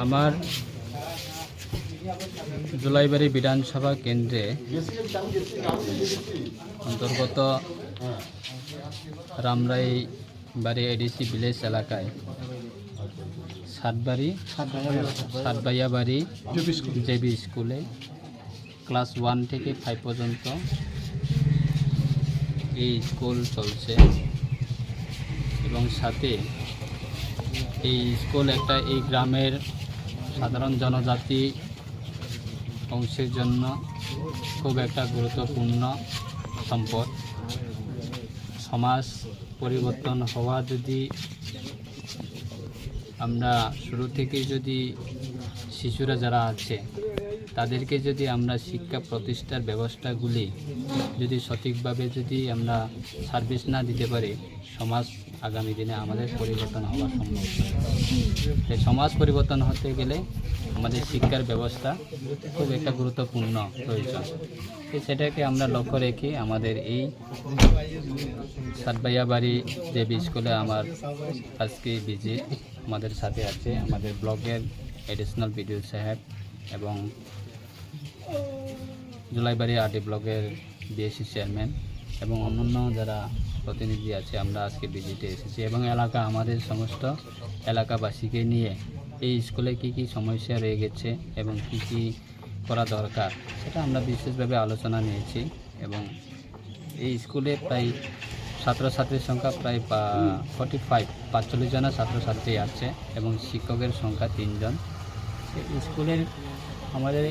আমার জুলাইবাড়ি বিধানসভা কেন্দ্রে অন্তর্গত রামরাই বাড়ি এডিসি ভিলেজ এলাকায় সাতবাইয়া বাড়ি জেবি স্কুলে ক্লাস 1 থেকে 5 পর্যন্ত এই স্কুল চলছে এবং সাথে এই স্কুল একটা এই গ্রামের সাধারণ জনজাতি অংশের জন্য খুব একটা গুরুত্বপূর্ণ সম্পদ। সমাজ পরিবর্তন হওয়া যদি আমরা শুরু থেকে যদি শিশুরা যারা আছে তাদেরকে যদি আমরা শিক্ষা প্রতিষ্ঠার ব্যবস্থাগুলি যদি সঠিকভাবে যদি আমরা সার্ভিস না দিতে পারি, সমাজ আগামী দিনে আমাদের পরিবর্তন হওয়া সম্ভব। তাই সমাজ পরিবর্তন হতে গেলে আমাদের শিক্ষার ব্যবস্থা খুব একটা গুরুত্বপূর্ণ প্রয়োজন। সেটাকে আমরা লক্ষ্য রেখে আমাদের এই সাতবাইয়া বাড়ি জেবি স্কুলে আমার আজকে ভিজিট। আমাদের সাথে আছে আমাদের ব্লকের এডিশনাল বিডিও সাহেব এবং জুলাইবাড়ি আরডি ব্লকের বিএসসি চেয়ারম্যান এবং অন্যান্য যারা প্রতিনিধি আছে। আমরা আজকে ভিজিটে এসেছি এবং এলাকা আমাদের সমস্ত এলাকাবাসীকে নিয়ে এই স্কুলে কি কি সমস্যা রয়ে গেছে এবং কি কি করা দরকার সেটা আমরা বিশেষভাবে আলোচনা নিয়েছি। এবং এই স্কুলে প্রায় ছাত্রছাত্রীর সংখ্যা প্রায় 45 জন ছাত্রছাত্রী আছে এবং শিক্ষকের সংখ্যা 3 জন। স্কুলের আমাদের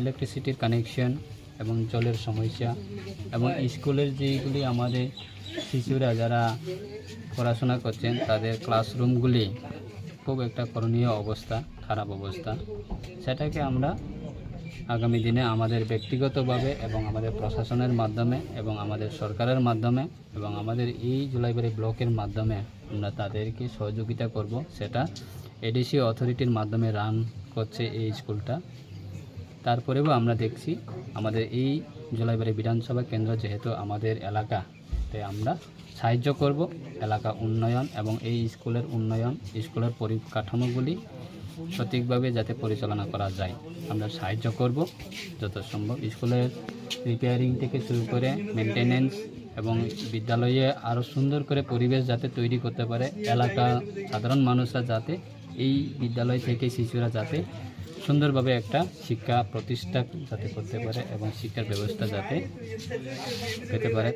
ইলেকট্রিসিটির কানেকশন এবং জলের সমস্যা এবং স্কুলের যেগুলি আমাদের শিশুরা যারা পড়াশোনা করছেন তাদের ক্লাসরুমগুলি খুব একটা করণীয় অবস্থা, খারাপ অবস্থা। সেটাকে আমরা আগামী দিনে আমাদের ব্যক্তিগতভাবে এবং আমাদের প্রশাসনের মাধ্যমে এবং আমাদের সরকারের মাধ্যমে এবং আমাদের এই জুলাইবাড়ি ব্লকের মাধ্যমে আমরা তাদেরকে সহযোগিতা করব। সেটা এডিসি অথরিটির মাধ্যমে রান করছে এই স্কুলটা। তারপরেও আমরা দেখছি আমাদের এই জুলাইবাড়ি বিধানসভা কেন্দ্র যেহেতু আমাদের এলাকা, তাই আমরা সাহায্য করব এলাকা উন্নয়ন এবং এই স্কুলের উন্নয়ন, স্কুলের পরিকাঠামোগুলি সঠিকভাবে যাতে পরিচালনা করা যায় আমরা সাহায্য করব যত সম্ভব। স্কুলের রিপেয়ারিং থেকে শুরু করে মেনটেনেন্স এবং বিদ্যালয়ে আরও সুন্দর করে পরিবেশ যাতে তৈরি করতে পারে, এলাকা সাধারণ মানুষরা যাতে এই বিদ্যালয় থেকে শিশুরা যাতে সুন্দরভাবে একটা শিক্ষা প্রতিষ্ঠা যাতে করতে পারে এবং শিক্ষার ব্যবস্থা যাতে পেতে পারে।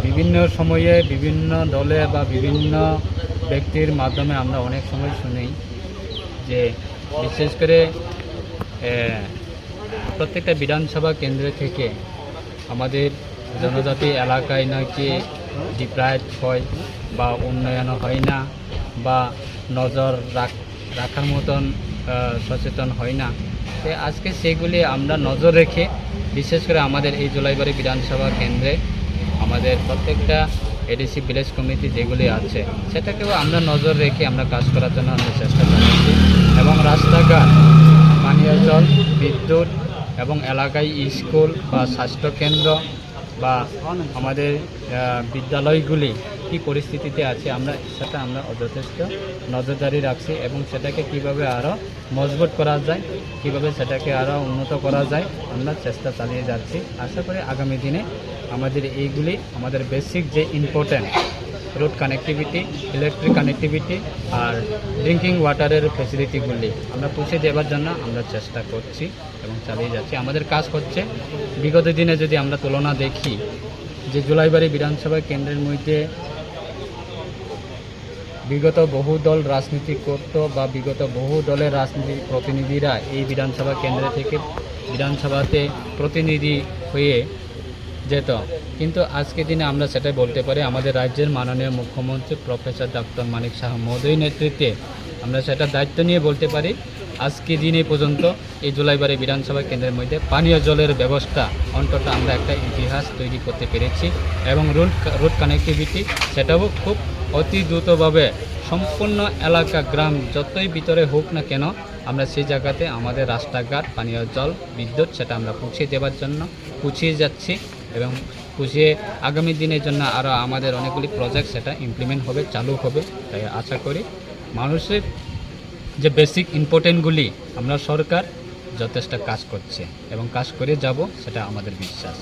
বিভিন্ন সময়ে বিভিন্ন দলে বা বিভিন্ন ব্যক্তির মাধ্যমে আমরা অনেক সময় শুনি যে বিশেষ করে প্রত্যেকটা বিধানসভা কেন্দ্র থেকে আমাদের জনজাতি এলাকায় নাকি ডিপ্রাইভ হয় বা উন্নয়ন হয় না বা নজর রাখার মতন সচেতন হয় না। তো আজকে সেগুলি আমরা নজর রেখে বিশেষ করে আমাদের এই জুলাইবাড়ি বিধানসভা কেন্দ্রে আমাদের প্রত্যেকটা এডিসি ভিলেজ কমিটি যেগুলি আছে সেটাকেও আমরা নজর রেখে আমরা কাজ করার জন্য আমরা চেষ্টা করছি। এবং রাস্তাঘাট, পানীয় জল, বিদ্যুৎ এবং এলাকায় স্কুল বা স্বাস্থ্যকেন্দ্র বা আমাদের বিদ্যালয়গুলি কী পরিস্থিতিতে আছে সেটা আমরা যথেষ্ট নজরদারি রাখছি এবং সেটাকে কিভাবে আরও মজবুত করা যায়, কিভাবে সেটাকে আরও উন্নত করা যায় আমরা চেষ্টা চালিয়ে যাচ্ছি। আশা করি আগামী দিনে আমাদের এইগুলি আমাদের বেসিক যে important road connectivity, electric connectivity আর ড্রিঙ্কিং ওয়াটারের ফেসিলিটিগুলি আমরা পৌঁছে দেওয়ার জন্য আমরা চেষ্টা করছি এবং চালিয়ে যাচ্ছি। আমাদের কাজ হচ্ছে বিগত দিনে যদি আমরা তুলনা দেখি যে জুলাইবাড়ি বিধানসভা কেন্দ্রের মধ্যে বিগত বহু দল রাজনীতি করত বা বিগত বহু দলের রাজনীতি প্রতিনিধিরা এই বিধানসভা কেন্দ্র থেকে বিধানসভাতে প্রতিনিধি হয়ে যেত, কিন্তু আজকে দিনে আমরা সেটাই বলতে পারি আমাদের রাজ্যের মাননীয় মুখ্যমন্ত্রী প্রফেসর ডক্টর মানিক সাহা মহোদয়ের নেতৃত্বে আমরা সেটা দায়িত্ব নিয়ে বলতে পারি আজকে দিনে পর্যন্ত এই জুলাইবাড়ি বিধানসভা কেন্দ্রের মধ্যে পানীয় জলের ব্যবস্থা অন্তত আমরা একটা ইতিহাস তৈরি করতে পেরেছি এবং রোড কানেক্টিভিটি সেটাও খুব অতি দ্রুতভাবে সম্পূর্ণ এলাকা গ্রাম যতই ভিতরে হোক না কেন আমরা সেই জায়গাতে আমাদের রাস্তাঘাট, পানীয় জল, বিদ্যুৎ সেটা আমরা পৌঁছে দেওয়ার জন্য পৌঁছিয়ে যাচ্ছি এবং পৌঁছিয়ে আগামী দিনের জন্য আরও আমাদের অনেকগুলি প্রজেক্ট সেটা ইমপ্লিমেন্ট হবে, চালু হবে। তাই আশা করি মানুষের যে বেসিক ইম্পর্টেন্টগুলি আমরা সরকার যথেষ্ট কাজ করছে এবং কাজ করে যাব, সেটা আমাদের বিশ্বাস।